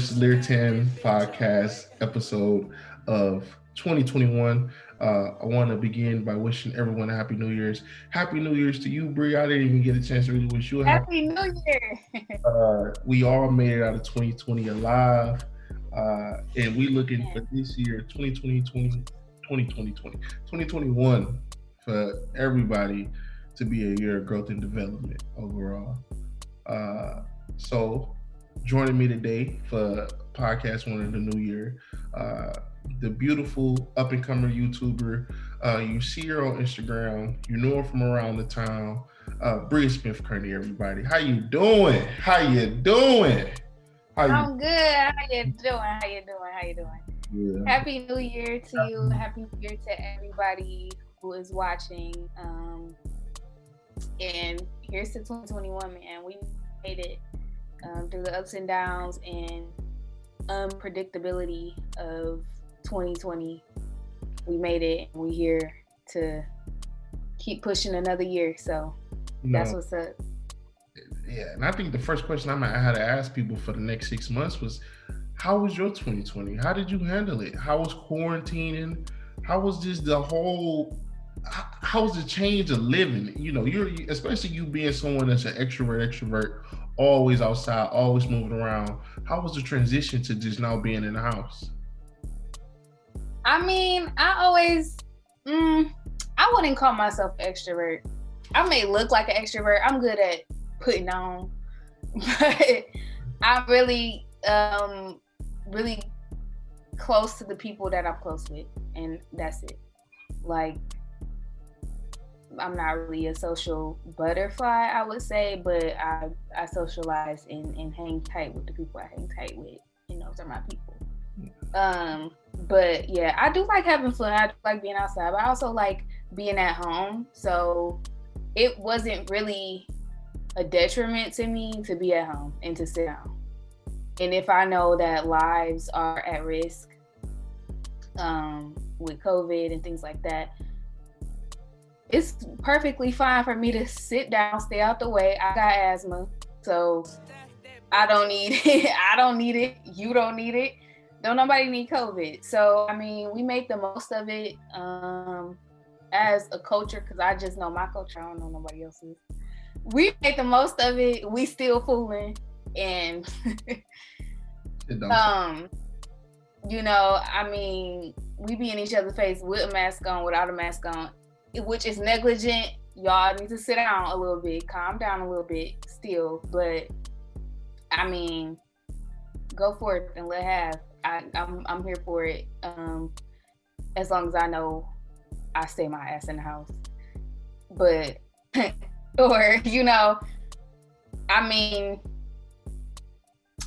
first Lear 10 podcast episode of 2021. I want to begin by wishing everyone a Happy New Year's. Happy New Year's to you, Bree. I didn't even get a chance to really wish you a Happy New Year. We all made it out of 2020 alive. And we looking for this year, 2021, for everybody to be a year of growth and development overall. So joining me today for podcast one of the new year, the beautiful up and coming YouTuber. You see her on Instagram. You know her from around the town. Bree Smith Kearney, everybody. How you doing? I'm good. How you doing? Yeah. Happy New Year to you. Happy New Year to everybody who is watching. And here's to 2021, man. We made it through the ups and downs and unpredictability of 2020. We made it. We're here to keep pushing another year. So that's what's up. Yeah, and I think the first question I had to ask people for the next 6 months was, how was your 2020? How did you handle it? How was quarantining? How was just the whole, how was the change of living? You know, especially you being someone that's an extrovert, always outside, always moving around. How was the transition to just now being in the house? I mean, I wouldn't call myself extrovert. I may look like an extrovert. I'm good at putting on, but I'm really close to the people that I'm close with, and that's it. Like, I'm not really a social butterfly, I would say, but I socialize and hang tight with the people I hang tight with, and those are my people. But yeah, I do like having fun. I do like being outside, but I also like being at home. So it wasn't really a detriment to me to be at home and to sit down. And if I know that lives are at risk with COVID and things like that, it's perfectly fine for me to sit down, stay out the way. I got asthma, so I don't need it. I don't need it. You don't need it. Don't nobody need COVID. So, I mean, we make the most of it as a culture, because I just know my culture. I don't know nobody else's. We make the most of it. We still fooling. And, you know, I mean, we be in each other's face with a mask on, without a mask on, which is negligent. Y'all need to sit down a little bit, calm down a little bit still. But, I mean, go for it and let have. I'm here for it. As long as I know I stay my ass in the house. But, or, you know, I mean,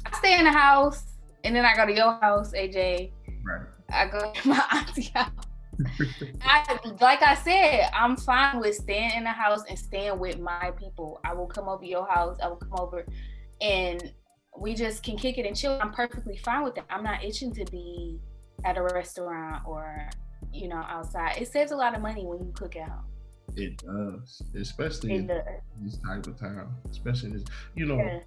I stay in the house and then I go to your house, AJ. Right. I go to my auntie's house. Like I said, I'm fine with staying in the house and staying with my people. I will come over your house. I will come over and we just can kick it and chill. I'm perfectly fine with that. I'm not itching to be at a restaurant or, you know, outside. It saves a lot of money when you cook out. It does, especially in this type of time. Especially this, you know,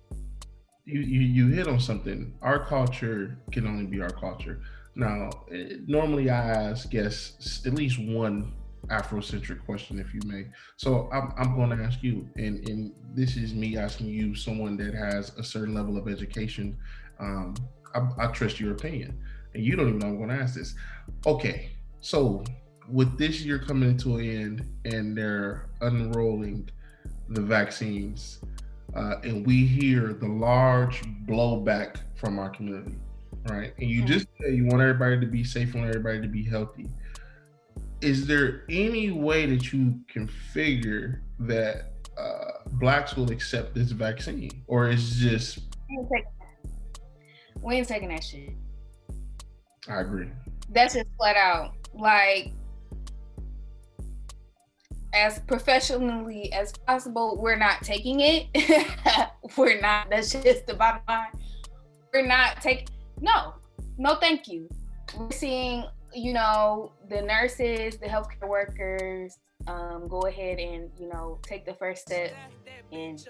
you hit on something. Our culture can only be our culture. Now, normally I ask guests at least one Afrocentric question, if you may. So I'm going to ask you, and this is me asking you, someone that has a certain level of education. I trust your opinion, and you don't even know I'm going to ask this. Okay, so with this year coming to an end, and they're unrolling the vaccines, and we hear the large blowback from our community, right? And you just say you want everybody to be safe, you want everybody to be healthy. Is there any way that you can figure that Blacks will accept this vaccine, or is just we ain't taking that shit? I agree. That's just flat out. Like, as professionally as possible, we're not taking it. We're not. That's just the bottom line. We're not taking. No, thank you. We're seeing, you know, the nurses, the healthcare workers, go ahead and, take the first step and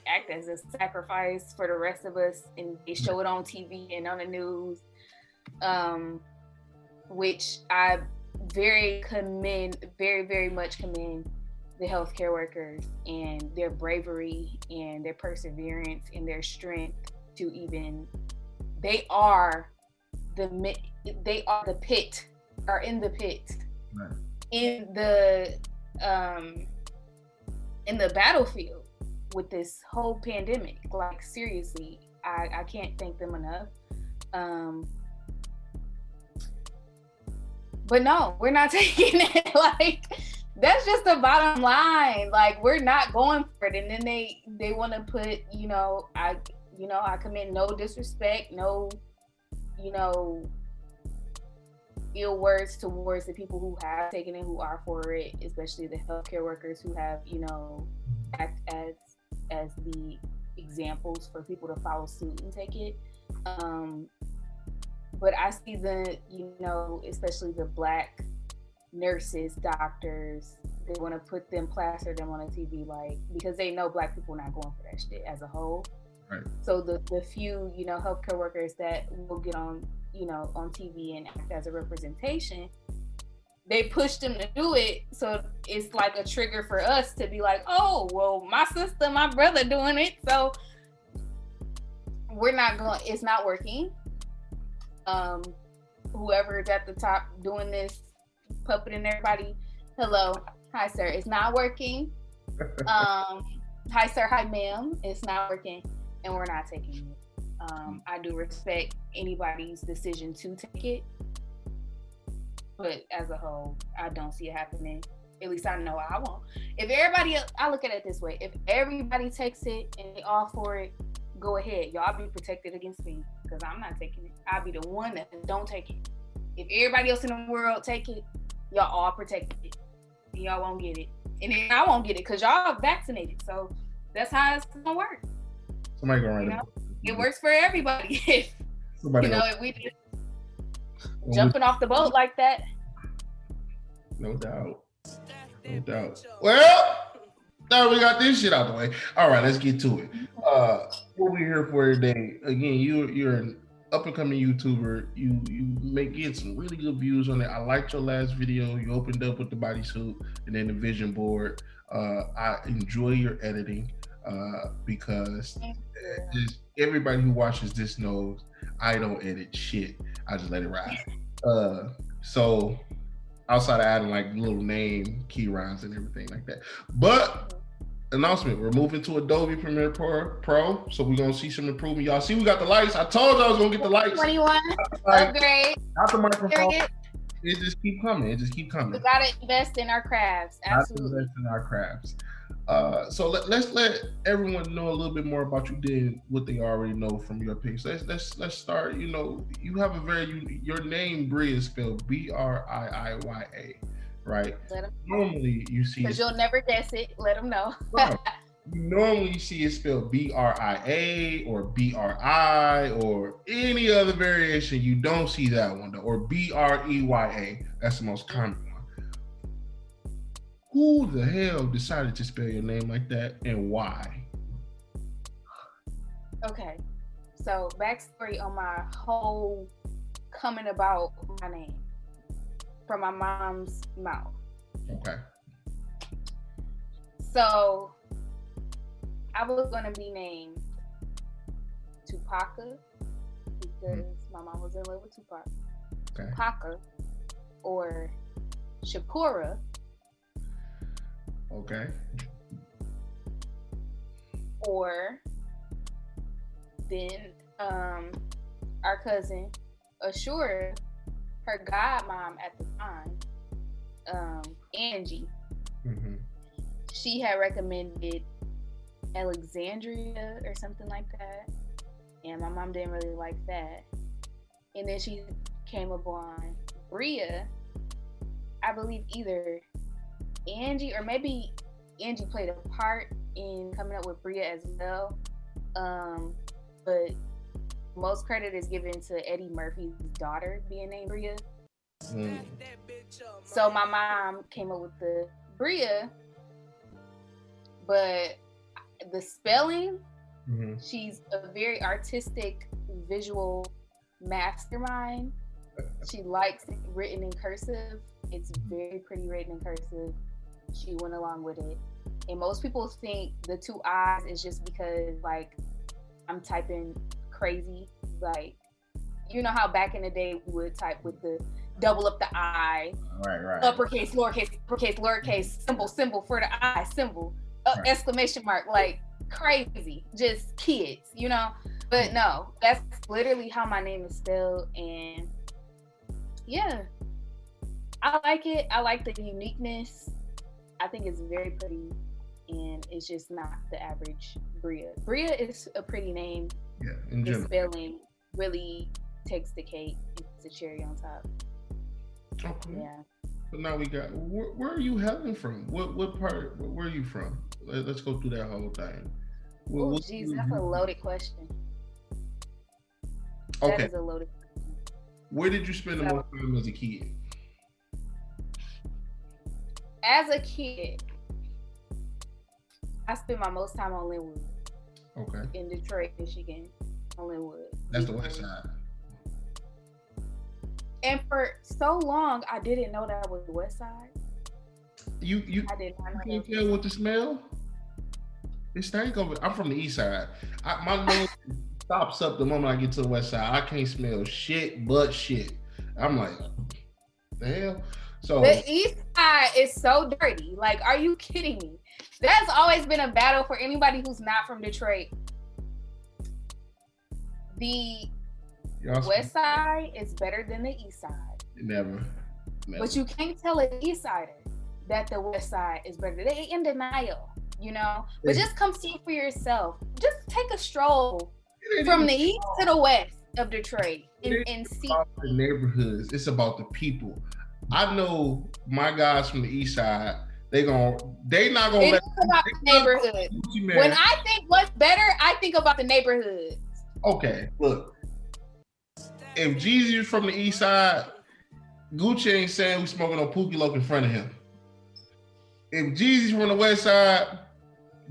act as a sacrifice for the rest of us, and they show it on TV and on the news, which I very very much commend the healthcare workers and their bravery and their perseverance and their strength to even, they are the pit, are in the pit, right, in the battlefield with this whole pandemic. Like, seriously, I can't thank them enough. But no, we're not taking it. Like, that's just the bottom line. Like, we're not going for it. And then they want to put, I commit no disrespect, no, ill words towards the people who have taken it, who are for it, especially the healthcare workers who have, act as the examples for people to follow suit and take it. But I see the, especially the Black nurses, doctors, they want to put them, plaster them on a TV, like, because they know Black people not going for that shit as a whole. Right. So the few, healthcare workers that will get on, on TV and act as a representation, they push them to do it. So it's like a trigger for us to be like, oh, well, my sister, my brother doing it. So it's not working. Whoever is at the top doing this, puppeting everybody, hello, hi sir, it's not working. Hi sir, hi ma'am, it's not working, and we're not taking it. I do respect anybody's decision to take it, but as a whole, I don't see it happening. At least I know I won't. If everybody, I look at it this way, if everybody takes it and they all for it, go ahead, y'all be protected against me, because I'm not taking it. I'll be the one that don't take it. If everybody else in the world take it, y'all all protected it, and y'all won't get it, and then I won't get it because y'all vaccinated. So that's how it's gonna work. Somebody gonna write it works for everybody. If if we just jumping off the boat like that. No doubt. Well, now we got this shit out the way. All right, let's get to it. What we're here for today, again, you're an up and coming YouTuber. You may get some really good views on it. I liked your last video. You opened up with the bodysuit and then the vision board. I enjoy your editing because everybody who watches this knows I don't edit shit. I just let it ride. So outside of adding like little name key rhymes and everything like that, but announcement, we're moving to Adobe Premiere Pro, so we're gonna see some improvement. Y'all see we got the lights. I told you I was gonna get the lights. 21 upgrade. Not the microphone. It just keep coming. We gotta invest in our crafts. Absolutely. Invest in our crafts. So let's let everyone know a little bit more about you than what they already know from your page. Let's start. You have your name Bria is spelled Briiya. Right. Normally you see, because you'll never guess it. Let them know. Right. You normally see it spelled BRIA or BRI or any other variation. You don't see that one though, or BREYA. That's the most common one. Who the hell decided to spell your name like that, and why? Okay, so backstory on my whole coming about my name. From my mom's mouth. Okay. So I was gonna be named Tupaka because my mom was in love with Tupac. Okay. Tupaka or Shakura. Okay. Or then our cousin Ashura, her godmom at the time, Angie, she had recommended Alexandria or something like that, and my mom didn't really like that. And then she came upon Bria. I believe either Angie or maybe Angie played a part in coming up with Bria as well, but most credit is given to Eddie Murphy's daughter being named Bria. So my mom came up with the Bria, but the spelling, she's a very artistic, visual mastermind. She likes it written in cursive. It's very pretty written in cursive. She went along with it. And most people think the 2 I's is just because, like, I'm typing crazy. Like, you know how back in the day we would type with the double up the I, right, uppercase, lowercase, symbol for the I, symbol, exclamation mark, like crazy, just kids, you know. But no, that's literally how my name is spelled, and yeah, I like it. I like the uniqueness. I think it's very pretty, and it's just not the average Bria. Bria is a pretty name. Yeah, in general. The spelling really takes the cake and puts the cherry on top. Okay. Yeah. But now we got. Where are you hailing from? What part? Where are you from? Let's go through that whole thing. Oh, geez, that's a loaded question. Okay. That is a loaded question. Where did you spend the most time as a kid? As a kid, I spent my most time on Linwood. Okay. In Detroit, Michigan, on Linwood. That's the west side. And for so long, I didn't know that was the west side. I did not know. You can't tell with the smell? It stank over. I'm from the east side. My nose stops up the moment I get to the west side. I can't smell shit but shit. I'm like, the hell? So the east side is so dirty. Like, are you kidding me? That's always been a battle for anybody who's not from Detroit. The west side is better than the east side. Never. But you can't tell an east sider that the west side is better. They in denial, you know? But just come see for yourself. Just take a stroll from the east to the west of Detroit and see. About the neighborhoods. It's about the people. I know my guys from the east side, they not gonna let about the neighborhood. When I think what's better, I think about the neighborhood. Okay, look. If Jeezy is from the east side, Gucci ain't saying we smoking no Pookie Loke in front of him. If Jeezy's from the west side,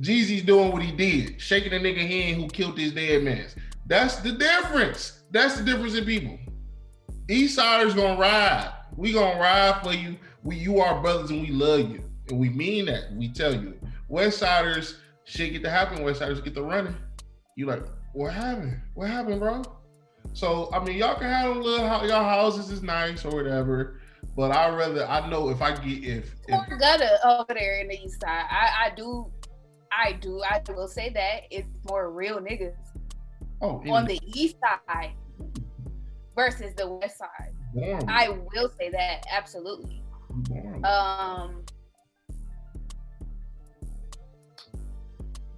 Jeezy's doing what he did, shaking a nigga hand who killed his dead man. That's the difference. That's the difference in people. East siders gonna ride. We gonna ride for you. You are brothers and we love you. And we mean that. We tell you. West siders, shit get to happen. West siders get to running. You like, what happened? What happened, bro? So, I mean, y'all can have y'all houses is nice or whatever, but I know if I get, if more gutter over there in the east side. I will say that it's more real niggas on the east side versus the west side. Boring. I will say that, absolutely. Boring.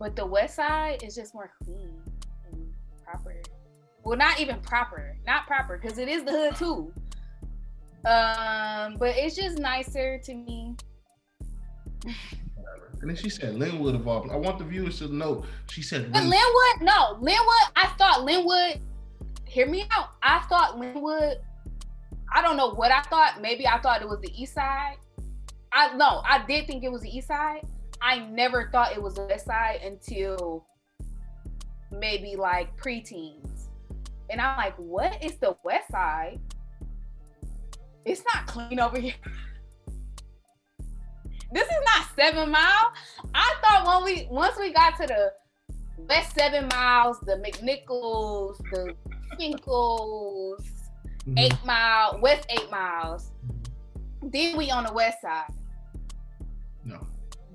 But the west side is just more clean and proper. Well, not even proper. Not proper, because it is the hood too. But it's just nicer to me. And then she said Linwood of all. I want the viewers to know. She said Linwood. I thought Linwood. Hear me out. I thought Linwood. I don't know what I thought. Maybe I thought it was the east side. I did think it was the east side. I never thought it was the west side until maybe like preteens. And I'm like, what is the west side? It's not clean over here. This is not 7 Mile. I thought once we got to the west 7 miles, the McNichols, the Finkles, 8 Mile, west 8 miles. Then we on the west side. No.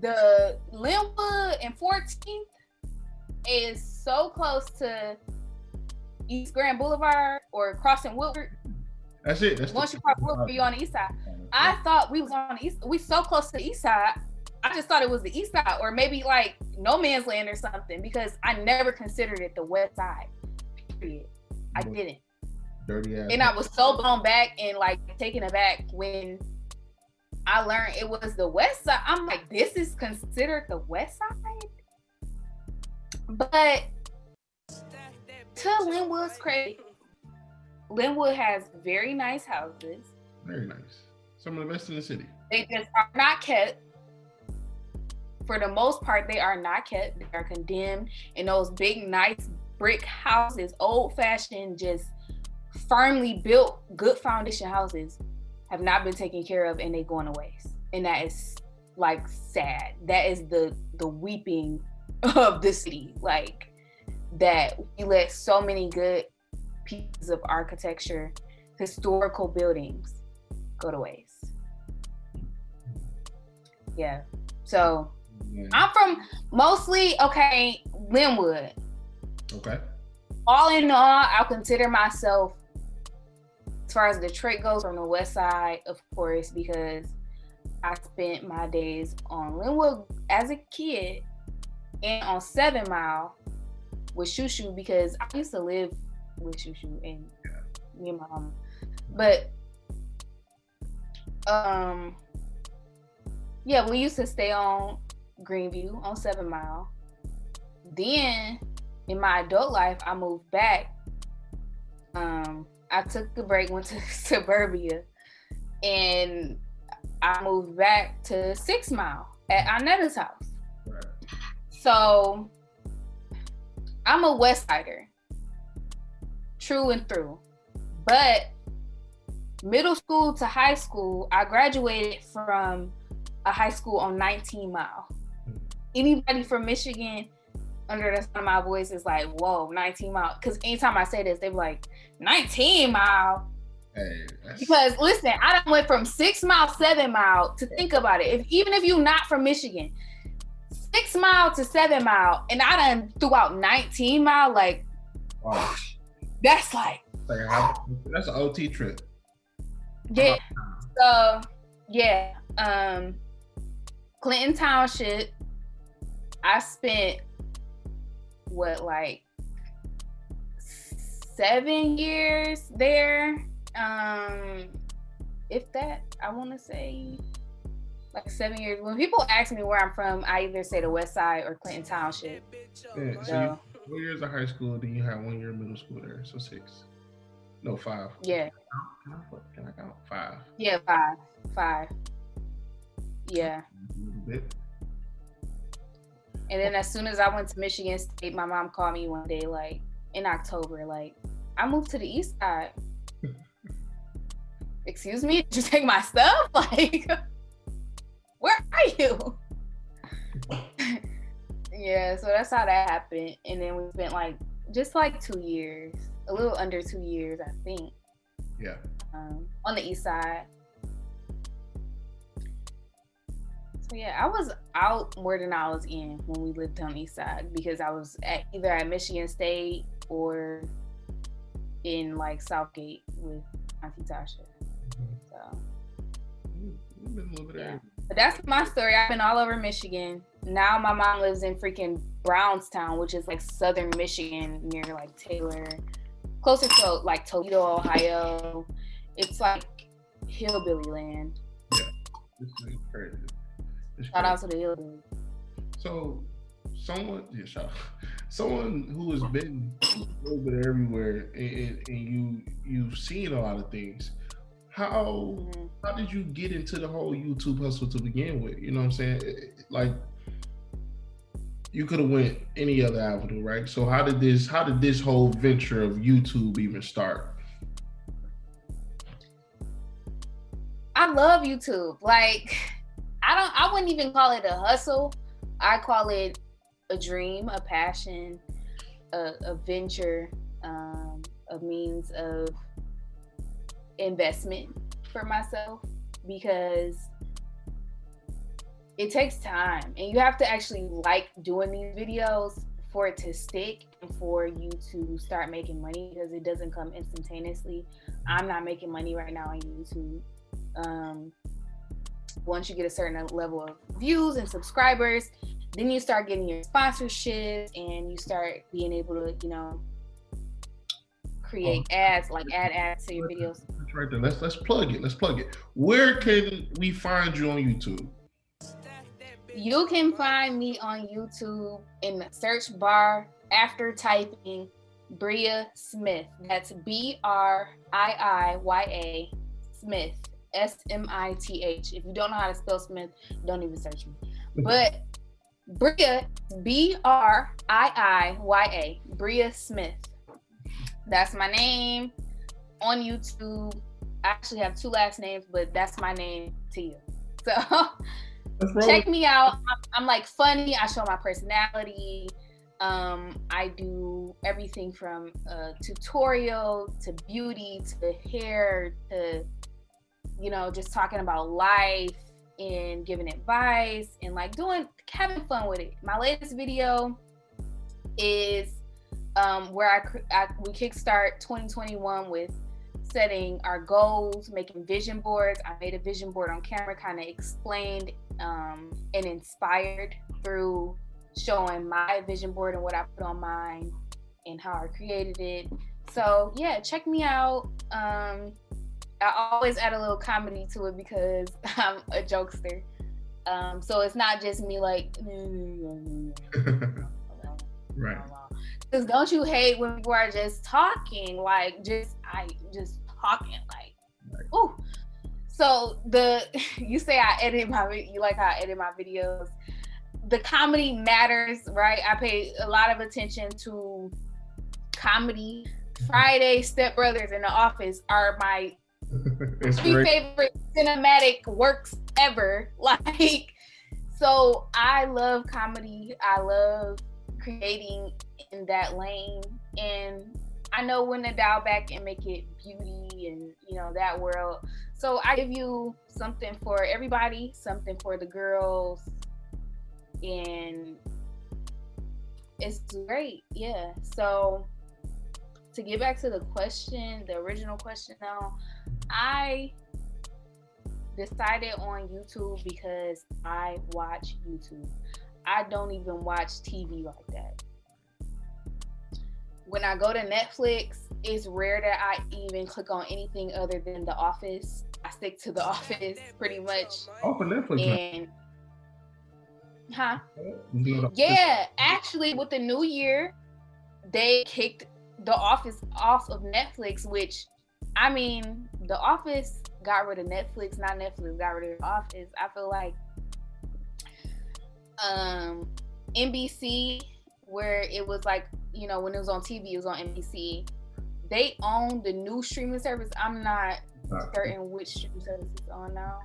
The Linwood and 14th is so close to East Grand Boulevard or crossing Woodward. That's it. Once you cross Woodward, you're on the east side. I thought we was on the east. We so close to the east side. I just thought it was the east side or maybe like no man's land or something because I never considered it the west side. Period. I didn't. Dirty ass. And I was so blown back and like taken aback when I learned it was the west side. I'm like, this is considered the west side? But to Linwood's credit, Linwood has very nice houses. Very nice. Some of the best in the city. They just are not kept. for the most part, they are not kept. They are condemned. And those big, nice brick houses, old-fashioned, just firmly built, good foundation houses, have not been taken care of, and they going to waste. And that is like sad. That is the weeping of the city. Like, that we let so many good pieces of architecture, historical buildings go to waste. Yeah. So I'm from mostly, Linwood. Okay. All in all, I'll consider myself, as far as Detroit goes, from the west side, of course, because I spent my days on Linwood as a kid and on 7 Mile with Shushu, because I used to live with Shushu and me and my mom. But we used to stay on Greenview on 7 Mile. Then in my adult life, I moved back. I took a break, went to suburbia, and I moved back to 6 Mile at Anetta's house. Right. So I'm a West Sider, true and through. But middle school to high school, I graduated from a high school on 19 Mile. Anybody from Michigan under the sound of my voice is like, whoa, 19 Mile. Because anytime I say this, they're like, 19 Mile? Hey, because listen, I done went from 6 Mile, 7 Mile, to think about it. Even if you're not from Michigan, 6 Mile to 7 Mile, and I done threw out 19 Mile, like, wow. That's like, that's an OT trip. Yeah. So yeah, Clinton Township, I spent like 7 years there. If that, I want to say like 7 years. When people ask me where I'm from, I either say the West Side or Clinton Township. Yeah, so 4 years of high school, then you had 1 year of middle school there, so 6. No, 5. Yeah. Can I count? 5. Yeah, 5. Yeah. A little bit. And then as soon as I went to Michigan State, my mom called me one day, like in October, like, I moved to the East Side. Excuse me, did you take my stuff? Like, where are you? Yeah, so that's how that happened. And then we spent just 2 years, a little under 2 years, I think. Yeah. On the East Side. So yeah, I was out more than I was in when we lived on the East Side, because I was either at Michigan State or in Southgate with Auntie Tasha. So yeah. But that's my story. I've been all over Michigan. Now my mom lives in freaking Brownstown, which is southern Michigan, near Taylor, closer to Toledo, Ohio. It's hillbilly land. Yeah, it's crazy. Shout out to the hillbilly. So someone who has been a little bit everywhere, and you've seen a lot of things. How did you get into the whole YouTube hustle to begin with? You know what I'm saying? You could have went any other avenue, right? So how did this whole venture of YouTube even start? I love YouTube. I wouldn't even call it a hustle. I call it a dream, a passion, a venture, a means of investment for myself, because it takes time and you have to actually like doing these videos for it to stick and for you to start making money, because it doesn't come instantaneously. I'm not making money right now on YouTube. Once you get a certain level of views and subscribers, then you start getting your sponsorships and you start being able to, create ads, add ads to your videos. That's right there. Let's plug it. Where can we find you on YouTube? You can find me on YouTube in the search bar after typing Bria Smith. That's Briiya Smith, Smith. If you don't know how to spell Smith, don't even search me. But Bria, Briiya, Bria Smith. That's my name on YouTube. I actually have 2 last names, but that's my name to you. So check me out. I'm like funny. I show my personality. I do everything from tutorial to beauty to hair to, you know, just talking about life and giving advice and like having fun with it. My latest video is where we kickstart 2021 with setting our goals, making vision boards. I made a vision board on camera, kind of explained and inspired through showing my vision board and what I put on mine and how I created it. So yeah, check me out. I always add a little comedy to it because I'm a jokester. So it's not just me like, right. Because don't you hate when people are just talking, like just talking, like, right. Ooh. So you say you like how I edit my videos. The comedy matters, right? I pay a lot of attention to comedy. Friday, Step Brothers, and The Office are my 3 favorite cinematic works ever. Like, so I love comedy. I love creating in that lane, and I know when to dial back and make it beauty and, you know, that world. So I give you something for everybody, something for the girls, and it's great. Yeah. So to get back to the original question now, I decided on YouTube because I watch YouTube. I don't even watch TV like that. When I go to Netflix, it's rare that I even click on anything other than The Office. I stick to The Office pretty much. Oh, for Netflix. And yeah, actually with the new year, they kicked The Office off of Netflix, which, I mean, The Office got rid of Netflix, not Netflix got rid of The Office. I feel like NBC, where it was like, you know, when it was on TV, it was on NBC. They own the new streaming service. I'm not certain which streaming service is on now.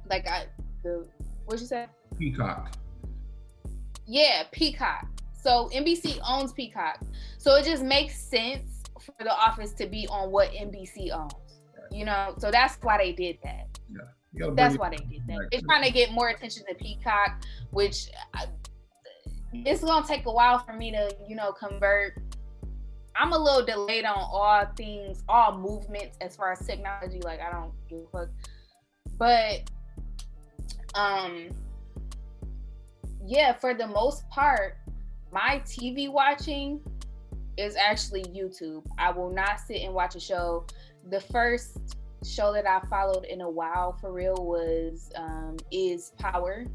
Like what'd you say? Peacock. Yeah, Peacock. So NBC owns Peacock. So it just makes sense for The Office to be on what NBC owns. You know, so that's why they did that. Yeah. That's why they did that. They're trying to get more attention to Peacock, which it's gonna take a while for me to, you know, convert. I'm a little delayed on all movements as far as technology. Like, I don't give a fuck. But yeah, for the most part, my TV watching is actually YouTube. I will not sit and watch a show. The first show that I followed in a while for real was Is Power.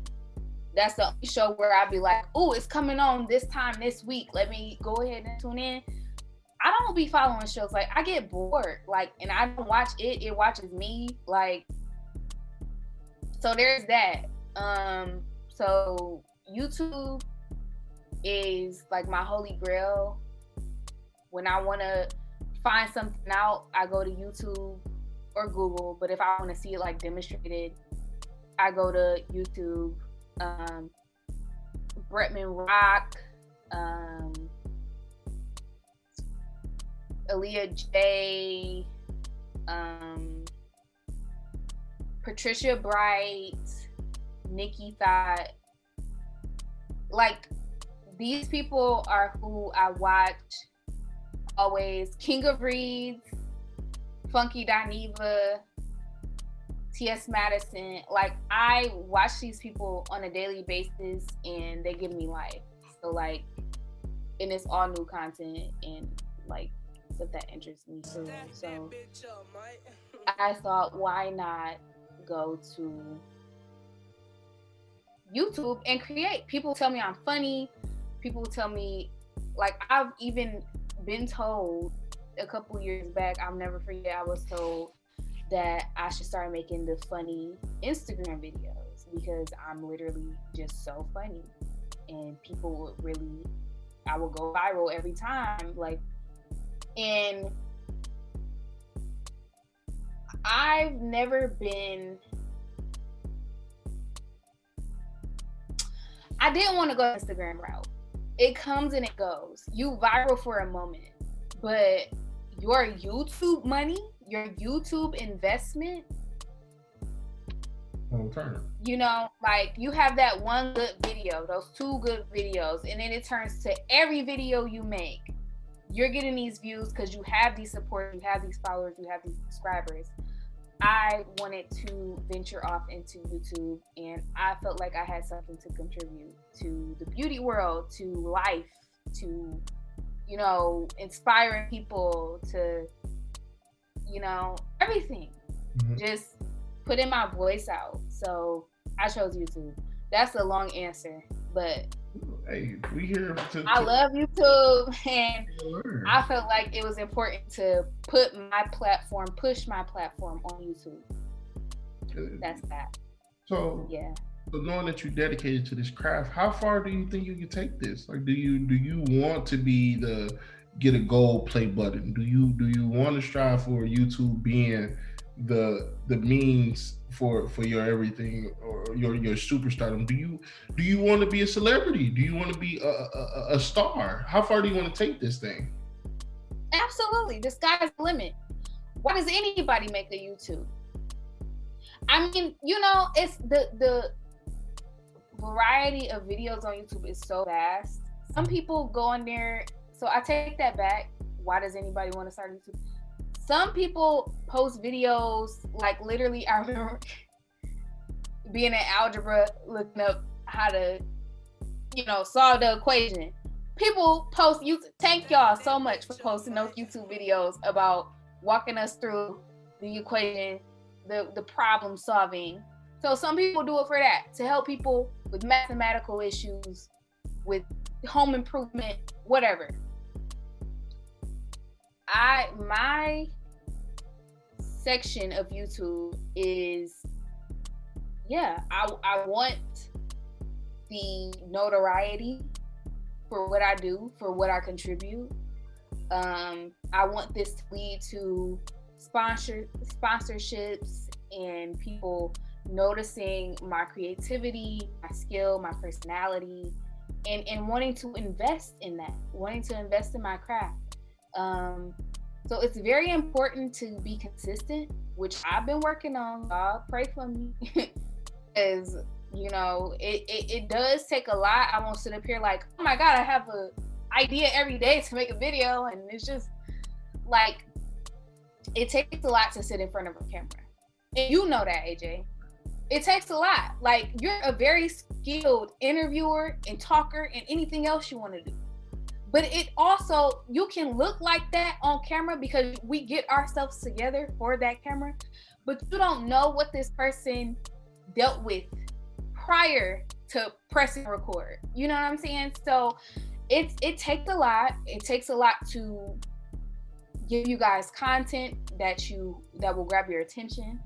That's the only show where I'd be like, oh, it's coming on this time this week. Let me go ahead and tune in. I don't be following shows. Like, I get bored. Like, and I don't watch it. It watches me. Like, so there's that. So YouTube is like my holy grail. When I want to find something out, I go to YouTube or Google. But if I want to see it like demonstrated, I go to YouTube. Bretman Rock, Aaliyah J, Patricia Bright, Nikki Thought. Like, these people are who I watch always. King of Reeds, Funky Dineva, T.S. Madison. Like, I watch these people on a daily basis and they give me life. So, like, and it's all new content and, like, stuff that interests me too. So I thought, why not go to YouTube and create? People tell me I'm funny. People tell me, like, I've even been told a couple years back, I'll never forget, I was told that I should start making the funny Instagram videos because I'm literally just so funny, and people would really, I will go viral every time. Like, and I've never been, I didn't want to go Instagram route. It comes and it goes. You viral for a moment, but your YouTube money, your YouTube investment, you know, like you have that one good video, those 2 good videos, and then it turns to every video you make. You're getting these views because you have these supporters, you have these followers, you have these subscribers. I wanted to venture off into YouTube, and I felt like I had something to contribute to the beauty world, to life, to, you know, inspiring people, to, you know, everything. Just putting my voice out. So I chose YouTube. That's a long answer, but hey, we here I love YouTube, and I felt like it was important to push my platform on YouTube. That's that. So yeah. So knowing that you're dedicated to this craft, how far do you think you can take this? Like, do you want to be get a gold play button? Do you want to strive for YouTube being the means for your everything, or your superstardom? Do you want to be a celebrity? Do you want to be a star? How far do you want to take this thing? Absolutely, the sky's the limit. Why does anybody make a YouTube? I mean, you know, it's the variety of videos on YouTube is so vast. Some people go on there, so I take that back. Why does anybody want to start YouTube? Some people post videos, like literally, I remember being in algebra, looking up how to, you know, solve the equation. People post YouTube. Thank y'all so much for posting those YouTube videos about walking us through the equation, the problem solving. So some people do it for that, to help people with mathematical issues, with home improvement, whatever. My section of YouTube is, I want the notoriety for what I do, for what I contribute. I want this to lead to sponsorships and people noticing my creativity, my skill, my personality, and wanting to invest in that, wanting to invest in my craft. So it's very important to be consistent, which I've been working on. Y'all pray for me, because you know it does take a lot. I won't sit up here like, oh my God, I have an idea every day to make a video, and it's just like, it takes a lot to sit in front of a camera, and you know that, AJ. It takes a lot. Like, you're a very skilled interviewer and talker and anything else you want to do. But it also, you can look like that on camera because we get ourselves together for that camera, but you don't know what this person dealt with prior to pressing record. You know what I'm saying? So it takes a lot. It takes a lot to give you guys content that will grab your attention.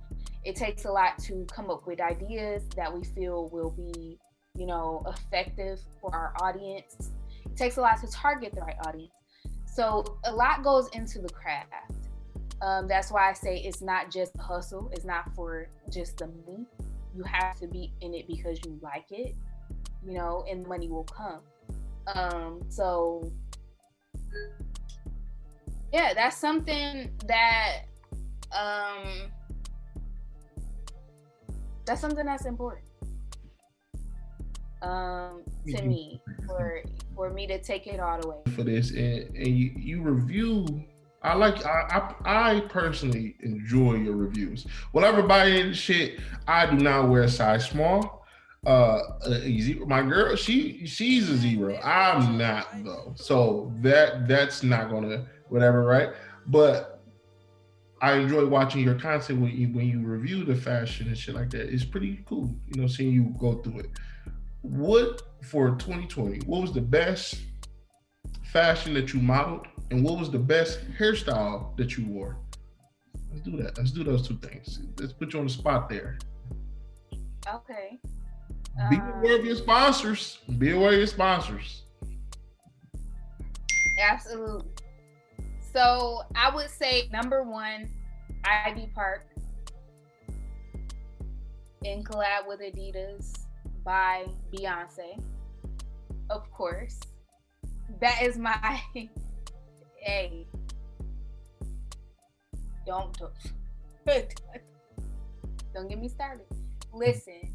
It takes a lot to come up with ideas that we feel will be, you know, effective for our audience. It takes a lot to target the right audience. So a lot goes into the craft. That's why I say it's not just a hustle. It's not for just the money. You have to be in it because you like it, you know, and money will come. So yeah, that's something that that's important to me, for me to take it all the way. For this, and you review. I personally enjoy your reviews. Whenever I buy any shit, I do not wear a size small. My girl, she's a 0. I'm not though, so that's not gonna whatever, right? But I enjoy watching your content when you review the fashion and shit like that. It's pretty cool, you know, seeing you go through it. What for 2020? What was the best fashion that you modeled, and what was the best hairstyle that you wore? Let's do that. Let's do those two things. Let's put you on the spot there. Okay. Be aware of your sponsors. Be aware of your sponsors. Absolutely. So I would say number one, Ivy Park in collab with Adidas by Beyonce. Of course. That is my hey. Don't get me started. Listen,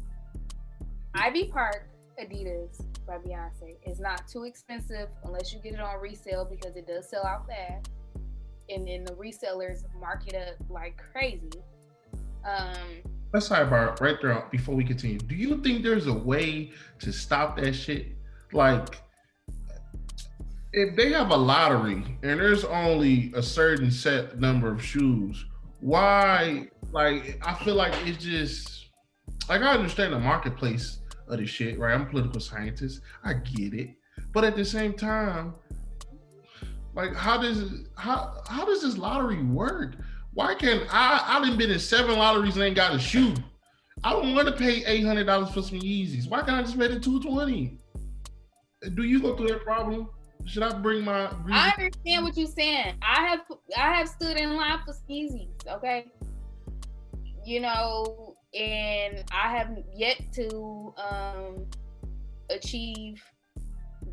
Ivy Park Adidas by Beyonce is not too expensive unless you get it on resale because it does sell out fast. And then the resellers mark it up like crazy. Let's sidebar right there before we continue. Do you think there's a way to stop that shit? Like, if they have a lottery and there's only a certain set number of shoes, why? Like, I feel like it's just like, I understand the marketplace of the shit, right? I'm a political scientist. I get it, but at the same time, like, how does this lottery work? Why can't I done been in 7 lotteries and ain't got a shoe. I don't want to pay $800 for some Yeezys. Why can't I just pay the $220? Do you go through that problem? Should I bring my? I understand what you're saying. I have stood in line for Yeezys, okay? You know, and I have yet to achieve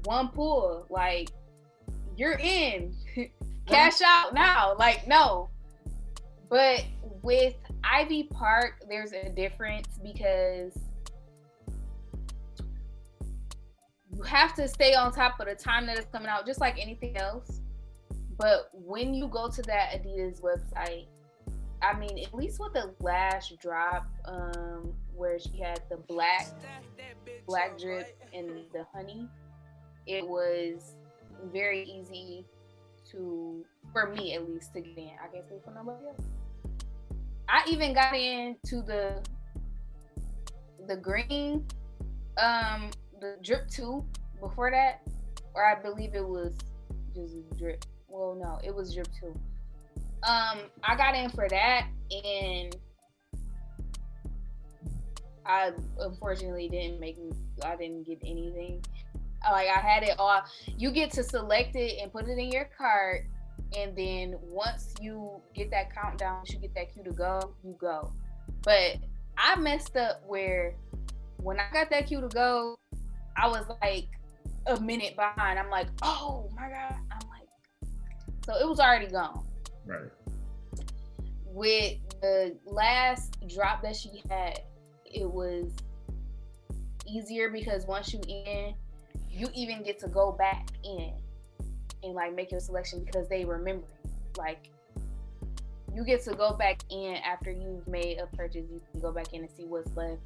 one pull. Like, you're in, cash out now. Like, no. But with Ivy Park, there's a difference because you have to stay on top of the time that it's coming out, just like anything else. But when you go to that Adidas website, I mean, at least with the last drop, where she had the black drip and the honey, it was very easy to, for me at least, to get in. I can't speak for nobody else. I even got into the green, the drip 2 before that, or I believe it was just drip. Well, no, it was drip 2. I got in for that, and I unfortunately I didn't get anything. Like, I had it all. You get to select it and put it in your cart, and then once you get that countdown, you get that cue to go, you go. But I messed up where when I got that cue to go, I was like a minute behind. I'm like, oh my God. I'm like, so it was already gone. Right. With the last drop that she had, it was easier because once you in, you even get to go back in and like make your selection because they remember it. Like, you get to go back in after you've made a purchase. You can go back in and see what's left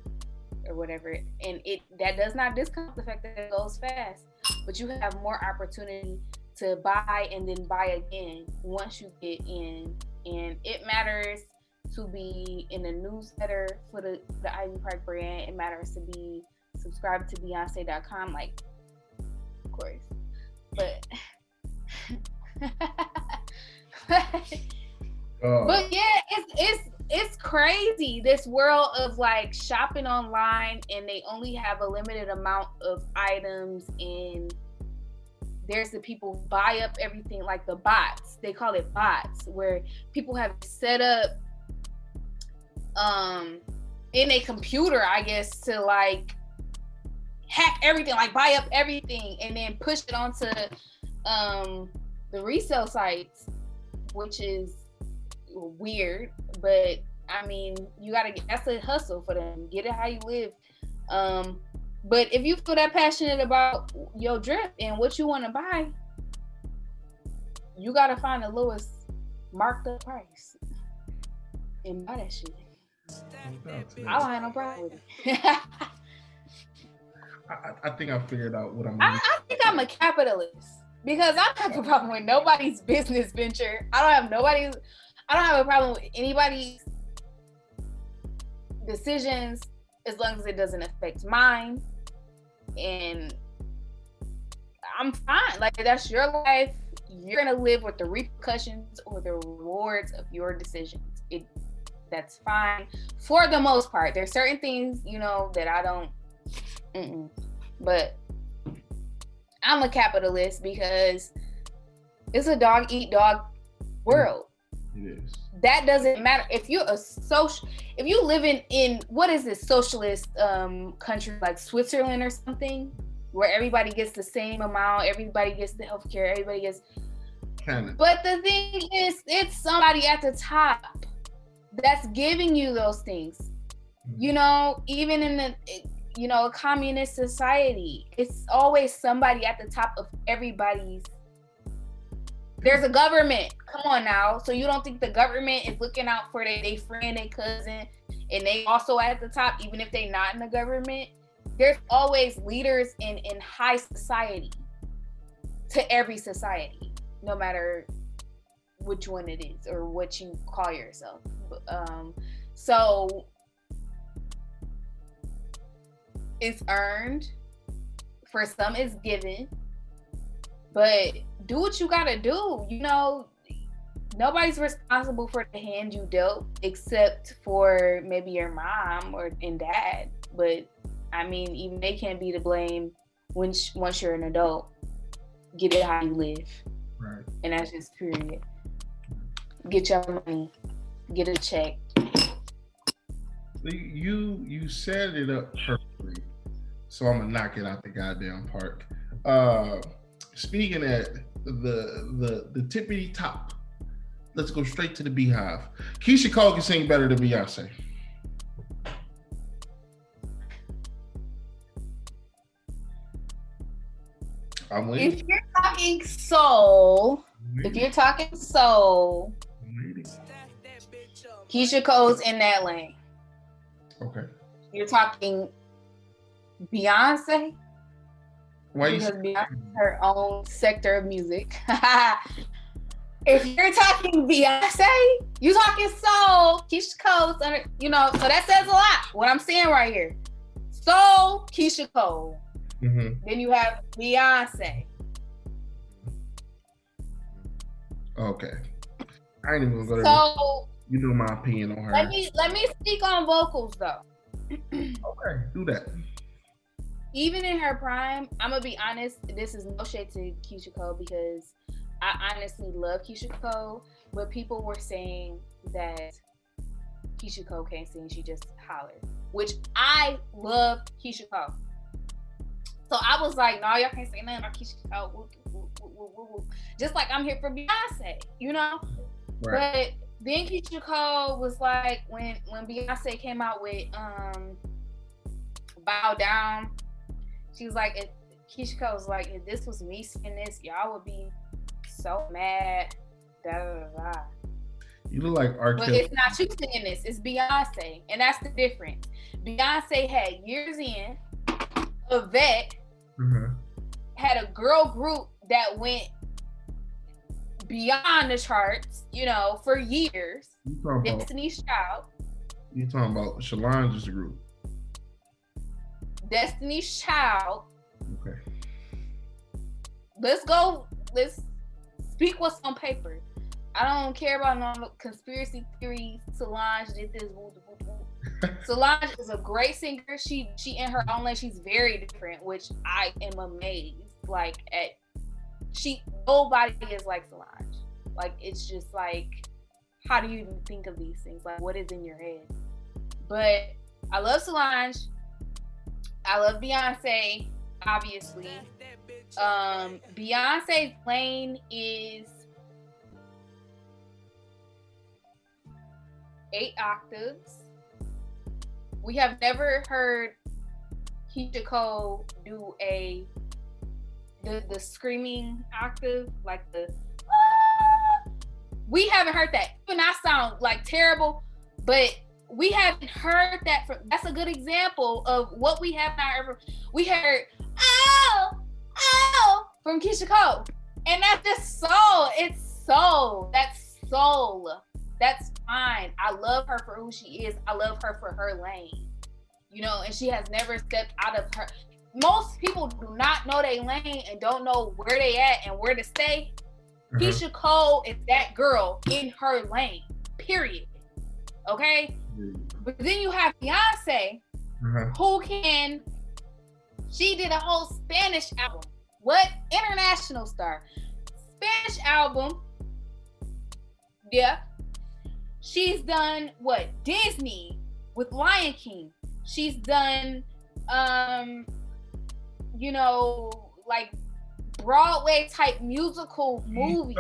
or whatever. And that does not discount the fact that it goes fast, but you have more opportunity to buy and then buy again once you get in. And it matters to be in the newsletter for the Ivy Park brand. It matters to be subscribed to Beyonce.com, like, of course. But but yeah, it's crazy, this world of like shopping online, and they only have a limited amount of items, and there's the people who buy up everything, like the bots. They call it bots, where people have set up in a computer, I guess, to like hack everything, like buy up everything and then push it onto the resale sites, which is weird. But I mean, that's a hustle for them. Get it how you live. But if you feel that passionate about your drip and what you want to buy, you gotta find the lowest marked up price and buy that shit. I don't have no problem with it. I think I figured out what I think I'm a capitalist because I don't have a problem with nobody's business venture. I don't have a problem with anybody's decisions as long as it doesn't affect mine. And I'm fine. Like, that's your life. You're gonna live with the repercussions or the rewards of your decisions. It That's fine for the most part. There's certain things, you know, that I don't. But I'm a capitalist because it's a dog eat dog world. It is. That doesn't matter if you're if you live in what is this socialist country like Switzerland or something, where everybody gets the same amount, everybody gets the healthcare, everybody gets. But the thing is, it's somebody at the top that's giving you those things. You know, even in a communist society, it's always somebody at the top of everybody's. There's a government. Come on now. So you don't think the government is looking out for their friend and cousin, and they also at the top, even if they're not in the government? There's always leaders in high society to every society, no matter which one it is or what you call yourself. So it's earned. For some, it's given. But do what you gotta do. You know, nobody's responsible for the hand you dealt, except for maybe your mom and dad. But I mean, even they can't be to blame once you're an adult. Get it how you live. Right. And that's just period. Get your money. Get a check. You set it up perfectly. So I'm gonna knock it out the goddamn park. Speaking at the tippity top, let's go straight to the beehive. Keisha Cole can sing better than Beyonce. I'm waiting. If you're talking soul, Keisha Cole's in that lane. Okay. You're talking Beyonce? Why? Because Beyonce has her own sector of music. If you're talking Beyonce, you talking soul, Keisha Cole's under, so that says a lot. What I'm saying right here. Soul, Keisha Cole. Mm-hmm. Then you have Beyonce. Okay. I ain't even gonna go there. So you know my opinion on her. Let me speak on vocals though. Okay, do that. Even in her prime, I'm gonna be honest, this is no shade to Keisha Cole because I honestly love Keisha Cole, but people were saying that Keisha Cole can't sing, she just hollers, which I love Keisha Cole. So I was like, no, y'all can't say nothing about Keisha Cole. Just like I'm here for Beyonce, Right. But then Keisha Cole was like, when Beyonce came out with Bow Down, she was like, Keisha Cole was like, if this was me singing this, y'all would be so mad. Da, da, da, da. You look like R. But Kelly. it's not you singing this, it's Beyonce. And that's the difference. Beyonce had years in, Yvette had a girl group that went beyond the charts, for years. Destiny's Child. You talking about Solange's group? Destiny's Child. Okay. Let's speak what's on paper. I don't care about no conspiracy theories. Solange did this. Solange is a great singer. She in her own lane, she's very different, which I am amazed. Nobody is like Solange. Like, it's just like, how do you even think of these things? Like, what is in your head? But I love Solange. I love Beyonce, obviously. Beyonce's lane is 8 octaves. We have never heard Keisha Cole do the screaming octave, like the we haven't heard that. Even I sound like terrible, but we haven't heard that. That's a good example of what we have not. We heard oh from Keisha Cole, and that's just soul. It's soul. That's soul. That's fine. I love her for who she is. I love her for her lane, and she has never stepped out of her. Most people do not know their lane and don't know where they at and where to stay. Keisha Cole is that girl in her lane, period. Okay? But then you have Beyonce, she did a whole Spanish album. What? International star. Spanish album. Yeah. She's done what? Disney with Lion King. She's done, like Broadway type musical movies.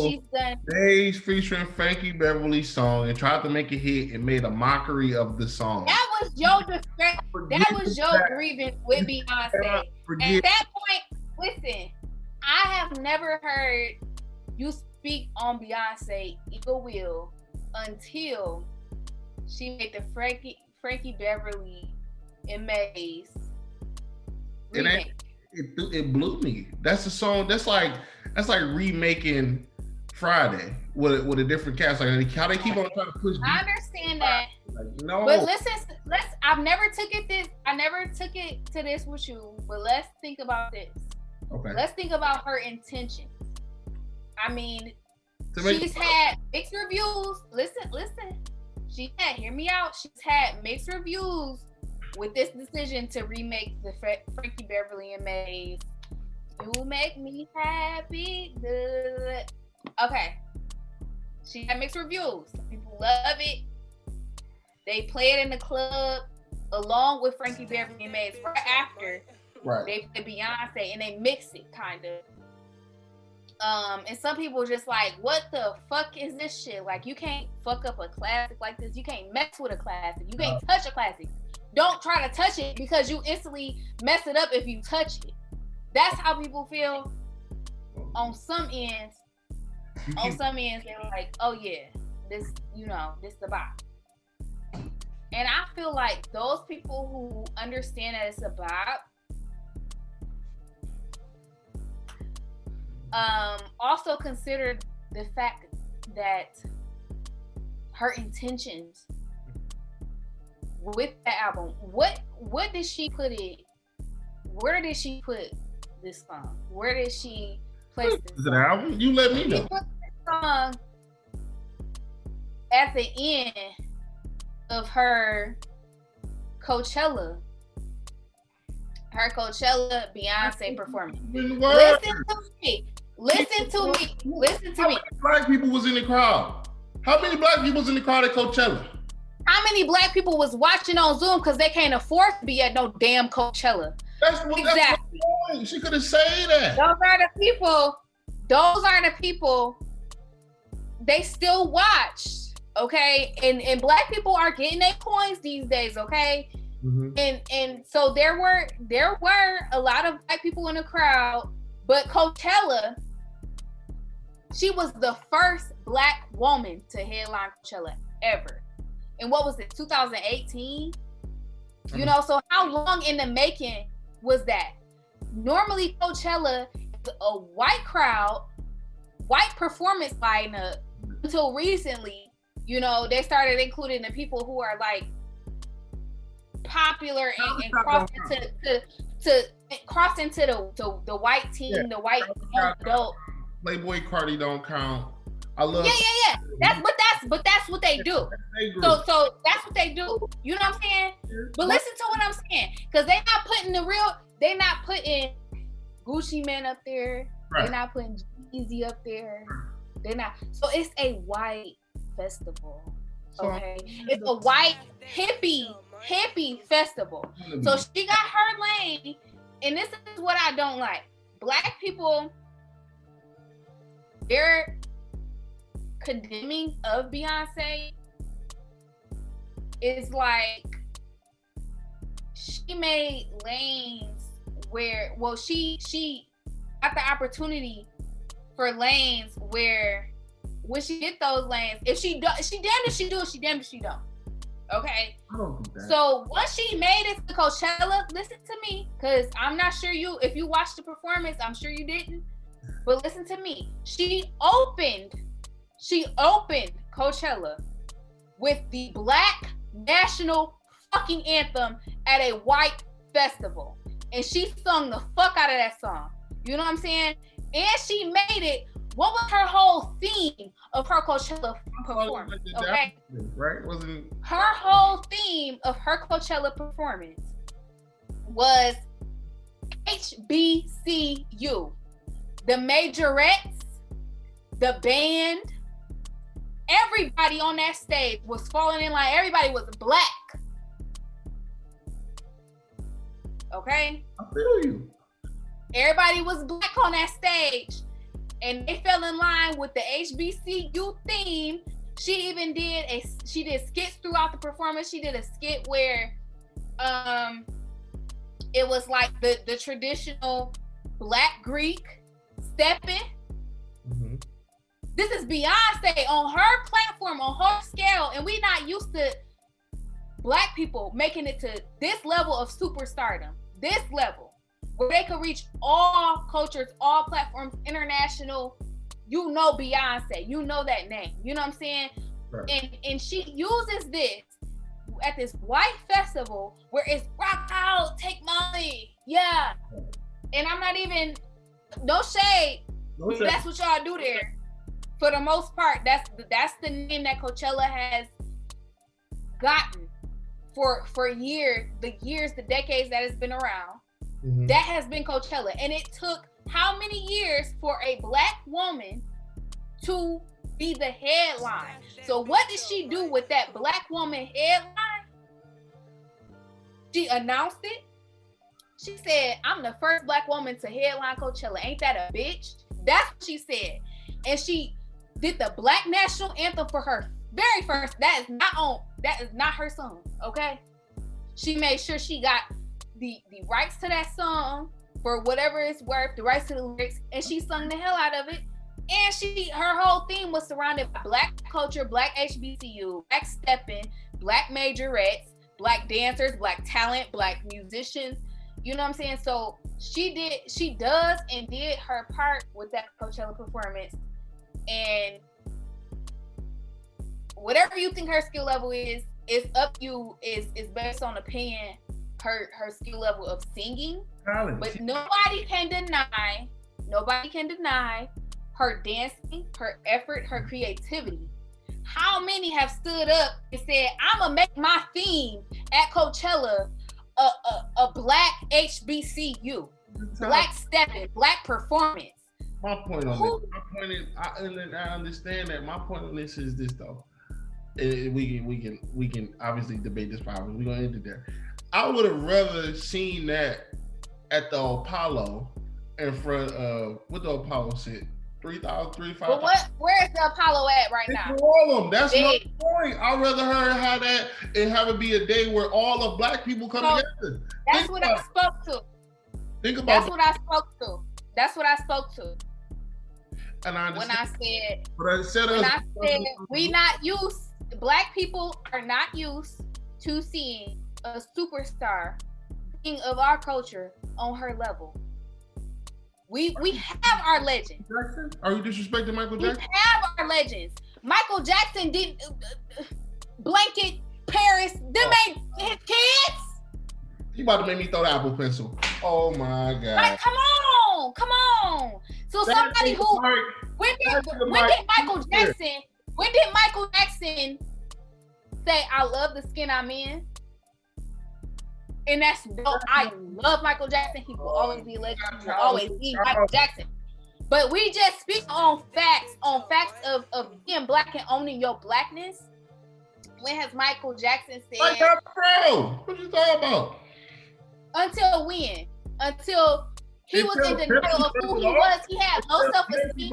She's done Days featuring Frankie Beverly's song and tried to make a hit and made a mockery of the song. That was your disrespect. That was your grievance with Beyonce. At that point, listen, I have never heard you speak on Beyonce ill will until she made the Frankie Beverly and Maze remake. It blew me. That's a song. That's like remaking Friday with a different cast. Like how they keep on trying to push. I understand that. Like, no. But listen, I never took it to this with you. But let's think about this. Okay. Let's think about her intentions. I mean, she's had mixed reviews. Listen. Hear me out. She's had mixed reviews with this decision to remake the Frankie Beverly and Maze. You make me happy. Good. Okay. She had mixed reviews. People love it. They play it in the club along with Frankie Beverly and Maze right after. Right. They play Beyonce and they mix it kind of. And some people just like, what the fuck is this shit? Like, you can't fuck up a classic like this. You can't mess with a classic. You can't touch a classic. Don't try to touch it because you instantly mess it up if you touch it. That's how people feel on some ends. On some ends, they're like, oh yeah, this the bop. And I feel like those people who understand that it's a bop also consider the fact that her intentions with the album, what did she put it? Where did she put this song? Where did she place this? Is it an album? You let me know. She put this song at the end of her Coachella Beyonce performance. Listen to me. How many black people was in the crowd? How many black people was in the crowd at Coachella? How many black people was watching on Zoom because they can't afford to be at no damn Coachella? That's the point. She could have said that. Those are the people. They still watch, okay? And black people are getting their coins these days, okay? Mm-hmm. And so there were a lot of black people in the crowd, but Coachella, she was the first black woman to headline Coachella ever. And what was it, 2018? Mm-hmm. You know, so how long in the making was that? Normally Coachella is a white crowd, white performance lineup until recently. You know, they started including the people who are like popular and cross into the white team, the white adult. Playboy Cardi don't count. I love. Yeah. That's what they do. So that's what they do. You know what I'm saying? But listen to what I'm saying, because they're not putting Gucci Mane up there. Right. They're not putting Jeezy up there. They're not. So it's a white festival. Okay, it's a white hippie festival. So she got her lane, and this is what I don't like. Black people, they're condemning of Beyonce is like she made lanes where, well, she got the opportunity for lanes where when she get those lanes, if she damned if she do, she damned if she don't. Okay. I don't think that. So once she made it to Coachella, listen to me, because I'm not sure if you watched the performance, I'm sure you didn't. But listen to me. She opened Coachella with the Black national fucking anthem at a white festival. And she sung the fuck out of that song. You know what I'm saying? And she made it What was her whole theme of her Coachella performance? Okay, right? Wasn't her whole theme of her Coachella performance was HBCU, the majorettes, the band, everybody on that stage was falling in line. Everybody was black. Okay? I feel you. Everybody was black on that stage. And they fell in line with the HBCU theme. She even did skits throughout the performance. She did a skit where it was like the traditional Black Greek stepping. Mm-hmm. This is Beyonce on her platform, on her scale, and we not used to Black people making it to this level of superstardom, this level, where they could reach all cultures, all platforms, international. You know Beyonce, you know that name, you know what I'm saying? Right. And she uses this at this white festival where it's rock out, take money, yeah. And I'm not even, no shade, that's what y'all do there. For the most part, that's the name that Coachella has gotten for years, the decades that it's been around. Mm-hmm. That has been Coachella. And it took how many years for a Black woman to be the headline? So what did she do with that Black woman headline? She announced it. She said, I'm the first Black woman to headline Coachella. Ain't that a bitch? That's what she said. And she did the Black National Anthem for her very first. That is not her song, okay? She made sure she got the rights to that song for whatever it's worth, the rights to the lyrics, and she sung the hell out of it. And her whole theme was surrounded by Black culture, Black HBCU, Black stepping, Black majorettes, Black dancers, Black talent, Black musicians. You know what I'm saying? So she does and did her part with that Coachella performance. And whatever you think her skill level is up to you, is based on opinion, her skill level of singing. But nobody can deny her dancing, her effort, her creativity. How many have stood up and said, I'm gonna make my theme at Coachella a Black HBCU, Black stepping, Black performance? My point on this, I understand that. My point on this is this though. We can obviously debate this for hours. We're gonna end it there. I would have rather seen that at the Apollo in front of what the Apollo sit 3,000, 3,500. But where is the Apollo at right now? All of them. That's my point. I'd rather her have that and have it be a day where all of Black people come together. That's what I spoke to. Think about That's what I spoke to. And I understand. When I said we not used, Black people are not used to seeing a superstar being of our culture on her level. We have our legends. Jackson? Are you disrespecting Michael Jackson? We have our legends. Michael Jackson did Blanket, Paris, them ain't his kids. He about to make me throw the Apple Pencil. Oh my God. Like, come on. So somebody who, when did Michael Jackson say, I love the skin I'm in? And that's dope. I love Michael Jackson. He will always be a legend. He will always be Michael Jackson. But we just speak on facts of being Black and owning your Blackness. When has Michael Jackson said? What you talking about? Until when? Until he was in denial of who he was. He had low self-esteem.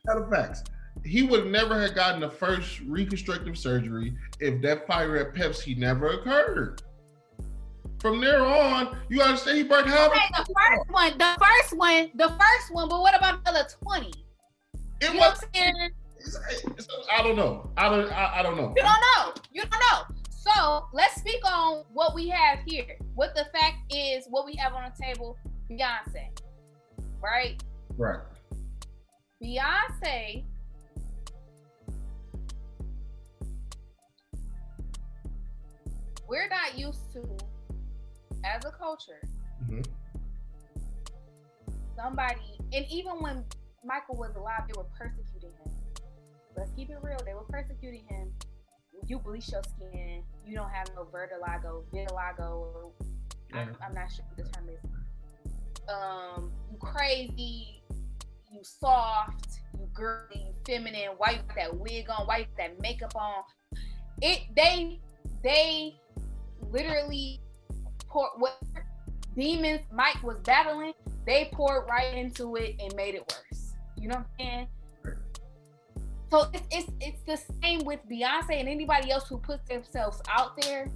And facts. He would never have gotten the first reconstructive surgery if that fire at Pepsi never occurred. From there on, you understand he burned half. Okay, the first one, but what about the other 20? I don't know. I don't know. You don't know. So let's speak on what we have here. What the fact is, what we have on the table, Beyonce. Right? Right. Beyonce we're not used to, as a culture, somebody, And even when Michael was alive, they were persecuting him. Let's keep it real. They were persecuting him. You bleach your skin. You don't have no vitiligo. Or I'm not sure what the term is. You crazy. You soft. You girly. You feminine. Why you got that wig on? Why you got that makeup on? They literally poured what demons Mike was battling. They poured right into it and made it worse. You know what I'm saying? So it's the same with Beyonce and anybody else who puts themselves out there.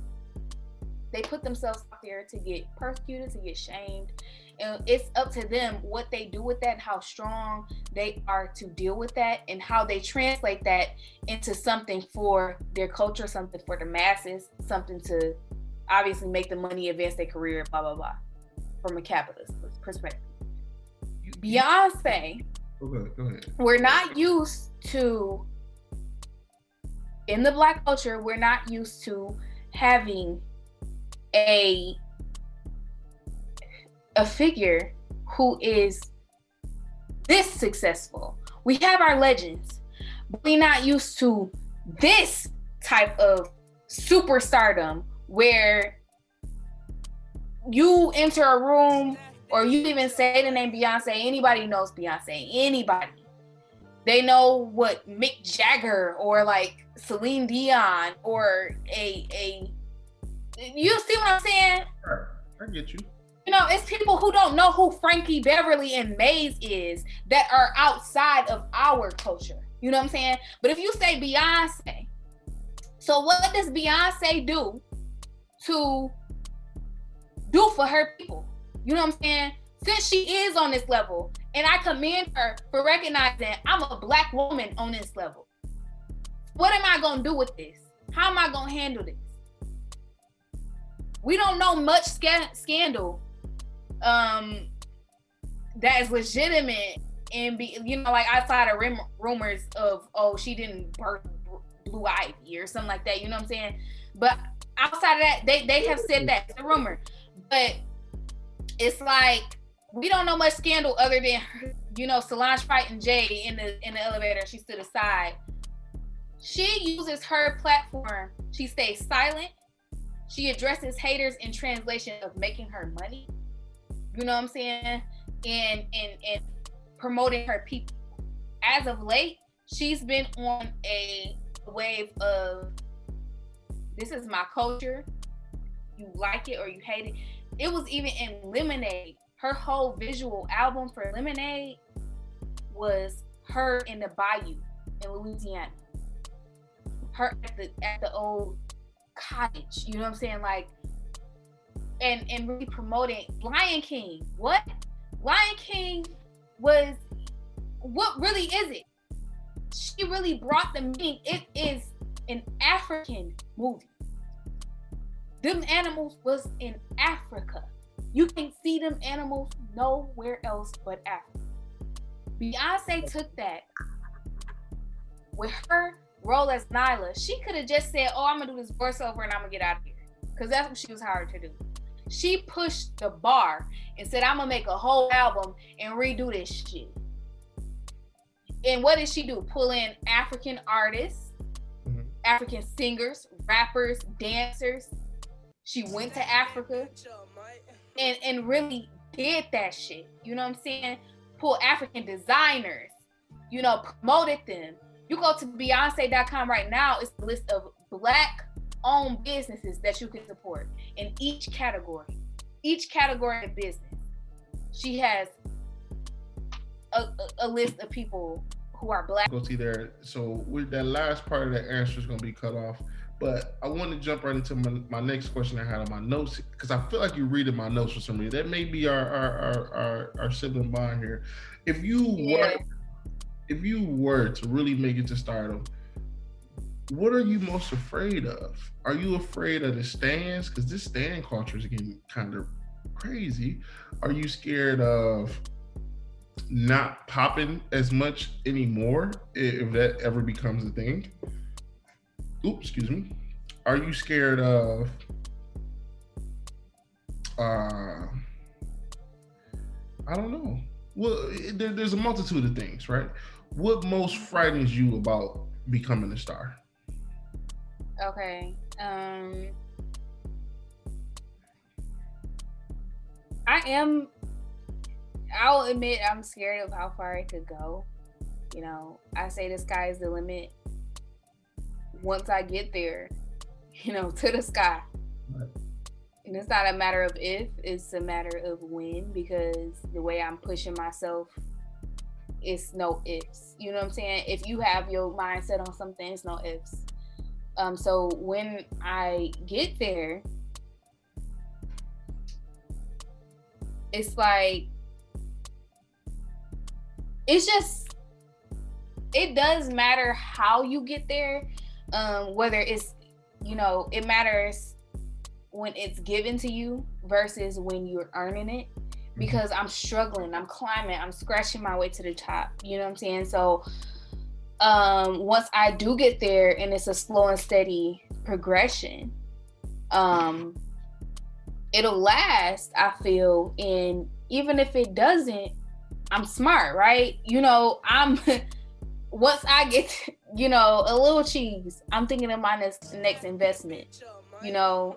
They put themselves out there to get persecuted, to get shamed. And it's up to them what they do with that, how strong they are to deal with that, and how they translate that into something for their culture, something for the masses, something to obviously make the money, advance their career, blah, blah, blah, from a capitalist perspective. Beyonce, go ahead. We're not used to, in the Black culture, we're not used to having a figure who is this successful. We have our legends, but we're not used to this type of superstardom where you enter a room or you even say the name Beyonce, anybody knows Beyonce, anybody. They know what Mick Jagger or like Celine Dion or a you see what I'm saying? I get you. You know, it's people who don't know who Frankie Beverly and Maze is that are outside of our culture. You know what I'm saying? But if you say Beyonce, so what does Beyonce do for her people? You know what I'm saying? Since she is on this level, and I commend her for recognizing I'm a Black woman on this level. What am I gonna do with this? How am I gonna handle this? We don't know much scandal that is legitimate and be, you know, like outside of rumors of, oh, she didn't birth Blue Ivy or something like that. You know what I'm saying? But outside of that, they have said that it's a rumor. But it's like we don't know much scandal other than, you know, Solange fighting Jay in the elevator. She stood aside. She uses her platform. She stays silent. She addresses haters in translation of making her money. You know what I'm saying? And promoting her people. As of late, she's been on a wave of, this is my culture. You like it or you hate it. It was even in Lemonade. Her whole visual album for Lemonade was her in the bayou in Louisiana. Her at the old cottage, you know what I'm saying? Like, and really promoting Lion King. What? Lion King was, what really is it? She really brought the meaning. It is an African movie. Them animals was in Africa. You can see them animals nowhere else but Africa. Beyonce took that with her role as Nyla. She could have just said, oh, I'm gonna do this voiceover and I'm gonna get out of here. Because that's what she was hired to do. She pushed the bar and said, I'm gonna make a whole album and redo this shit. And what did she do? Pull in African artists, African singers, rappers, dancers. She went to Africa and really did that shit. You know what I'm saying? Pull African designers, you know, promoted them. You go to Beyonce.com right now, it's a list of Black-owned businesses that you can support in each category of business. She has a list of people who are Black. Go see there. So with that last part of the answer is going to be cut off. But I want to jump right into my next question I had on my notes, because I feel like you're reading my notes for some reason. That may be our sibling bond here. If you were to really make it to stardom, what are you most afraid of? Are you afraid of the stands? Because this stand culture is getting kind of crazy. Are you scared of not popping as much anymore if that ever becomes a thing? Oops, excuse me. Are you scared of I don't know. Well, there's a multitude of things, right? What most frightens you about becoming a star? Okay. I am. I'll admit I'm scared of how far it could go. You know, I say the sky is the limit. Once I get there, you know, to the sky. Right. And it's not a matter of if, it's a matter of when, because the way I'm pushing myself, it's no ifs. You know what I'm saying? If you have your mindset on something, it's no ifs. So when I get there, it's like, it's just, it does matter how you get there. Whether it's, you know, it matters when it's given to you versus when you're earning it, because I'm struggling, I'm climbing, I'm scratching my way to the top. You know what I'm saying? So once I do get there, and it's a slow and steady progression, it'll last, I feel. And even if it doesn't, I'm smart, right? You know, once I get, you know, a little cheese, I'm thinking of my next investment, you know.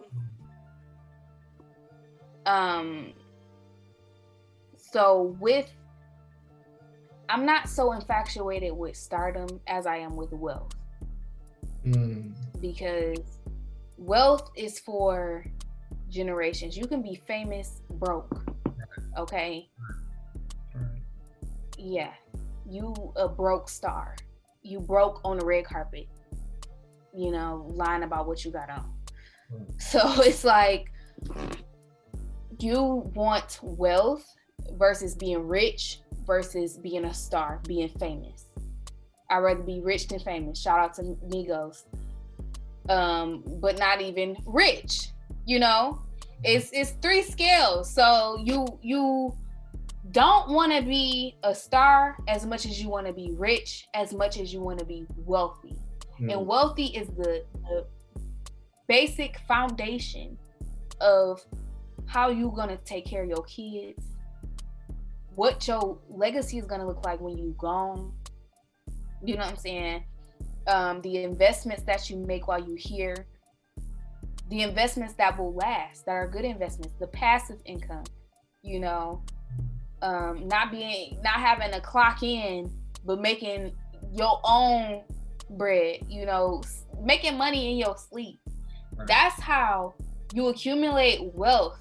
So I'm not so infatuated with stardom as I am with wealth. Because wealth is for generations. You can be famous broke, okay? Yeah, you a broke star. You broke on the red carpet, you know, lying about what you got on. So it's like, you want wealth versus being rich versus being a star, being famous. I'd rather be rich than famous. Shout out to Migos. But not even rich, you know? It's 3 scales. So you don't want to be a star as much as you want to be rich, as much as you want to be wealthy. And wealthy is the basic foundation of how you gonna take care of your kids, what your legacy is gonna look like when you gone. You know what I'm saying? The investments that you make while you're here, the investments that will last, that are good investments, the passive income, you know, not having to clock in, but making your own bread, you know, making money in your sleep. Right. That's how you accumulate wealth,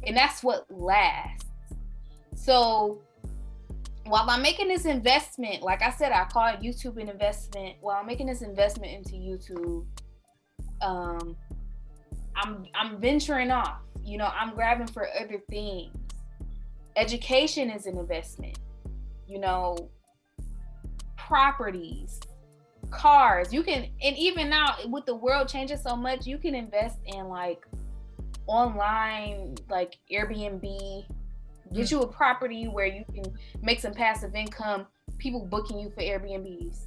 and that's what lasts. So while I'm making this investment, like I said, I call it YouTube an investment. While I'm making this investment into YouTube, I'm venturing off. You know, I'm grabbing for other things. Education is an investment. You know, properties, cars. You can, and even now with the world changing so much, you can invest in like online, like Airbnb. Get you a property where you can make some passive income. People booking you for Airbnbs.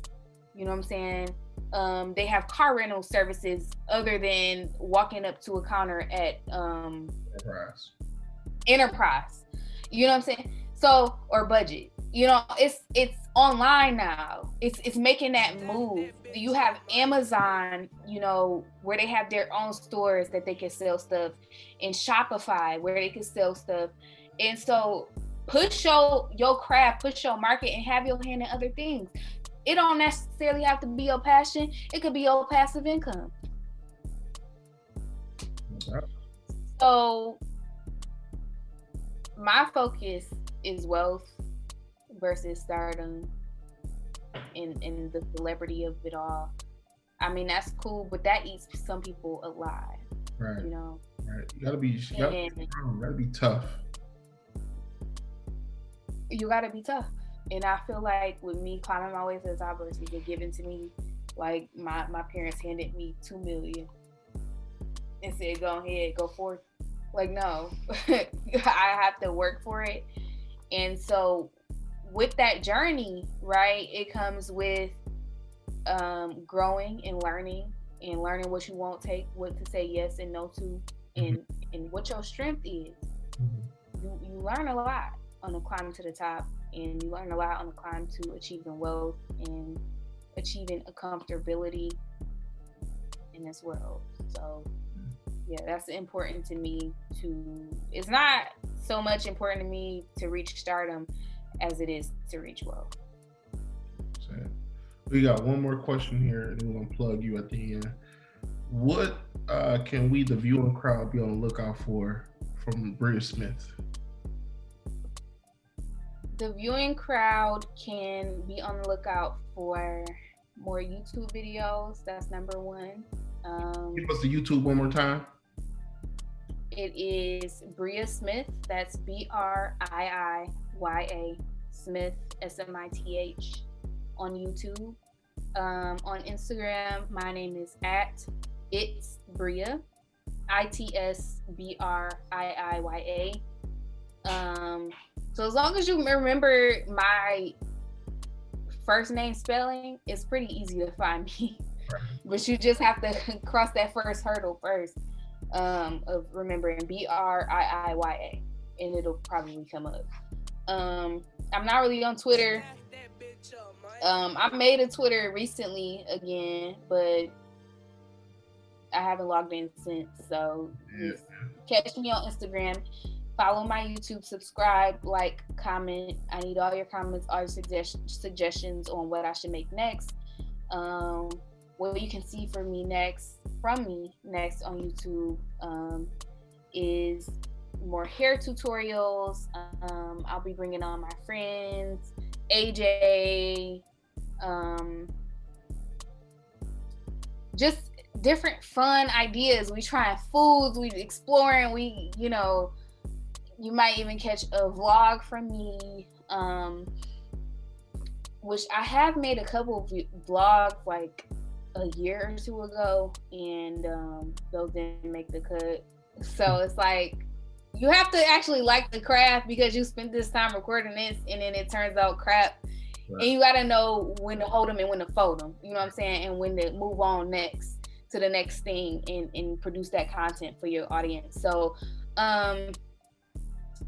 You know what I'm saying? They have car rental services other than walking up to a counter at Enterprise. You know what I'm saying? So, or Budget. You know, it's online now. It's making that move. You have Amazon, you know, where they have their own stores that they can sell stuff, and Shopify where they can sell stuff. And so push your craft, push your market, and have your hand in other things. It don't necessarily have to be your passion. It could be your passive income. So my focus is wealth versus stardom and the celebrity of it all. I mean, that's cool, but that eats some people alive. Right. You know? Right. You gotta be tough. You gotta be tough. And I feel like with me climbing my way to the top versus it given to me, like my parents handed me $2 million and said, go ahead, go forth. Like, no, I have to work for it. And so with that journey, right, it comes with growing and learning what you won't take, what to say yes and no to, and what your strength is. You learn a lot. on the climb to the top, and you learn a lot on the climb to achieving wealth and achieving a comfortability in this world. So yeah, that's important to me. It's not so much important to me to reach stardom as it is to reach wealth. We got one more question here, and we're gonna plug you at the end. What can we, the viewing crowd, be on the lookout for from Bria Smith? The viewing crowd can be on the lookout for more YouTube videos. That's number one. Give us the YouTube one more time. It is Bria Smith. That's BRIIYA Smith, SMITH on YouTube. On Instagram, my name is @It's Bria, ITSBRIIYA. So as long as you remember my first name spelling, it's pretty easy to find me. But you just have to cross that first hurdle first of remembering BRIIYA, and it'll probably come up. I'm not really on Twitter. I made a Twitter recently again, but I haven't logged in since. So catch me on Instagram. Follow my YouTube, subscribe, like, comment. I need all your comments, all your suggestions on what I should make next. What you can see from me next on YouTube is more hair tutorials. I'll be bringing on my friends, AJ, just different fun ideas. We trying foods, we exploring, you might even catch a vlog from me, which I have made a couple of vlogs like a year or two ago, and those didn't make the cut. So it's like, you have to actually like the craft because you spent this time recording this and then it turns out crap. Right. And you got to know when to hold them and when to fold them, you know what I'm saying? And when to move on next to the next thing and produce that content for your audience. So,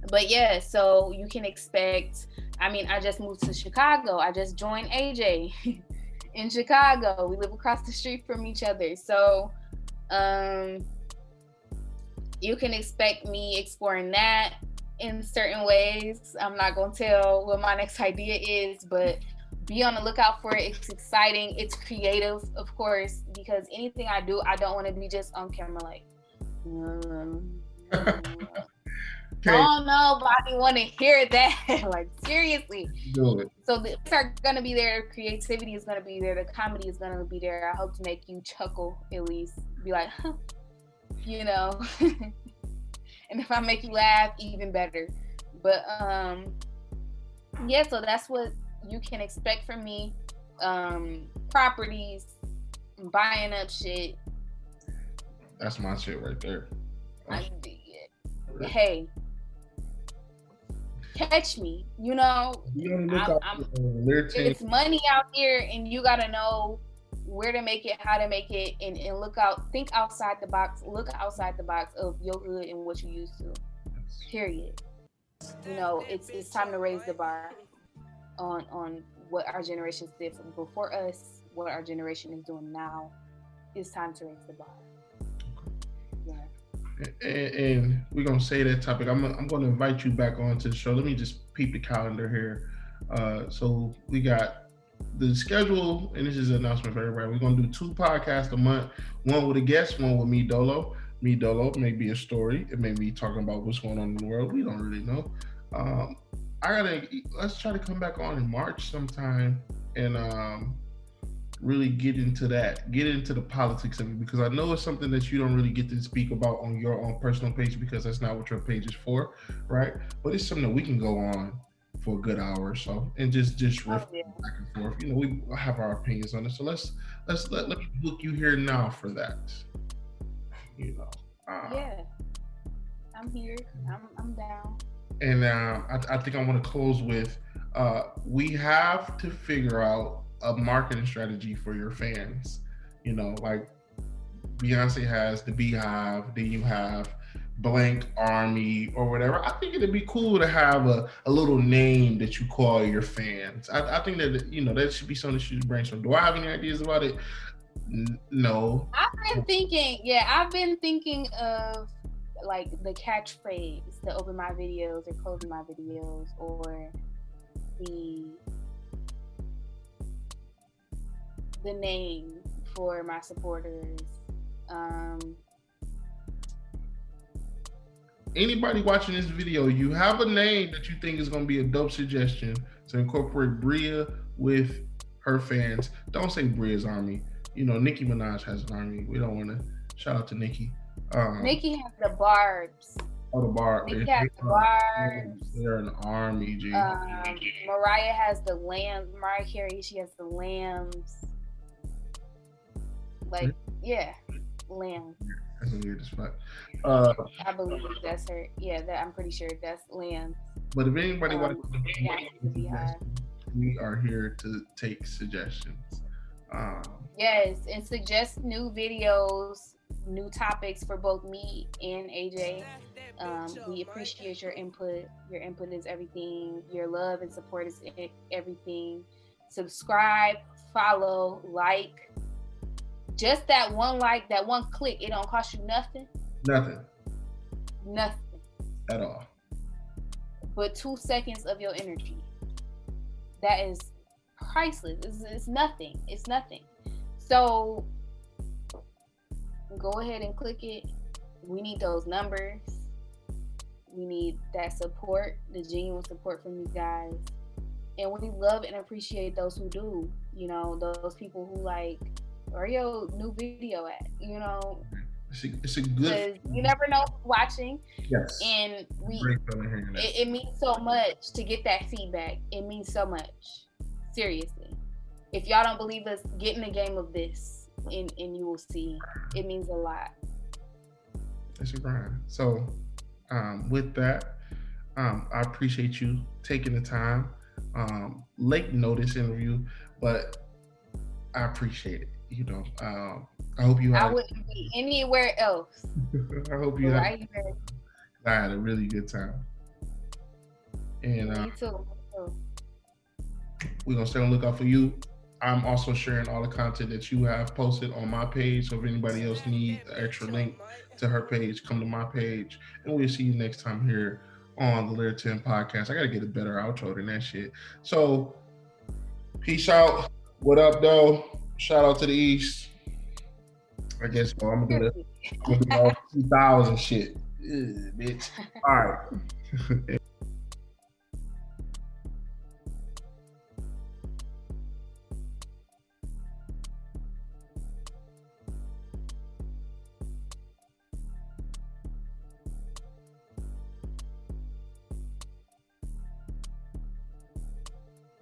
but yeah, so you can expect, I just moved to Chicago. I just joined AJ in Chicago. We live across the street from each other. So, you can expect me exploring that in certain ways. I'm not going to tell what my next idea is, but be on the lookout for it. It's exciting. It's creative, of course, because anything I do, I don't want to be just on camera like, Okay. Oh, nobody want to hear that. Like, seriously. Do it. So the are going to be there. Creativity is going to be there. The comedy is going to be there. I hope to make you chuckle, at least. Be like, huh. And if I make you laugh, even better. But yeah, so that's what you can expect from me. Properties, buying up shit. That's my shit right there. Hey, catch me. It's money out here, and you gotta know where to make it, how to make it, and think outside the box, look outside the box of your hood and what you used to. Period. It's time to raise the bar on what our generation did before us, what our generation is doing now. It's time to raise the bar. Yeah. And we're gonna say that topic. I'm gonna invite you back onto the show. Let me just peep the calendar here. So we got the schedule, and this is an announcement for everybody. We're gonna do 2 podcasts a month, one with a guest, one with me Dolo. Me Dolo may be a story. It may be talking about what's going on in the world. We don't really know. Let's try to come back on in March sometime and really get into the politics of it, because I know it's something that you don't really get to speak about on your own personal page because that's not what your page is for, right? But it's something that we can go on for a good hour or so and just riff back and forth. We have our opinions on it. So let me book you here now for that. Yeah, I'm here. I'm down. And I think I want to close with we have to figure out a marketing strategy for your fans. Like Beyonce has the Beehive, then you have blank army or whatever. I think it'd be cool to have a little name that you call your fans. I think that, you know, that should be something that you should brainstorm. Do I have any ideas about it? No. I've been thinking of like the catchphrase to open my videos or close my videos, or the name for my supporters. Anybody watching this video, you have a name that you think is going to be a dope suggestion to incorporate Bria with her fans. Don't say Bria's army. You know, Nicki Minaj has an army. We don't want to shout out to Nicki. Nicki has the Barbs. Oh, the Barbs. Nicki has the Barbs. They're an army, G. Mariah has the Lambs. Mariah Carey, she has the Lambs. Like, yeah, Lambs. That's weird as fuck. I believe that's her. Yeah, I'm pretty sure that's Lambs. But if anybody wants to be we are here to take suggestions. Yes, and suggest new videos, new topics for both me and AJ. We appreciate your input. Your input is everything. Your love and support is everything. Subscribe, follow, like. Just that one like, that one click, it don't cost you nothing. Nothing. At all. But 2 seconds of your energy. That is priceless. It's nothing. It's nothing. So go ahead and click it. We need those numbers. We need that support, the genuine support from you guys. And we love and appreciate those who do. You know, those people who like, where your new video at? You know, it's a good. You never know who's watching. Yes. And it means so much to get that feedback. It means so much. Seriously. If y'all don't believe us, get in the game of this, and you will see. It means a lot. It's a grind. So, with that, I appreciate you taking the time. Late notice interview, but I appreciate it. You know, I hope you. I wouldn't be anywhere else. I hope you. Right here. I had a really good time. And me too. We're gonna stay on the lookout for you. I'm also sharing all the content that you have posted on my page. So if anybody else needs an extra link to her page, come to my page. And we'll see you next time here on the Lear 10 podcast. I gotta get a better outro than that shit. So peace out. What up, though? Shout out to the East. I guess I'm gonna do all 2000 shit. Bitch. All right.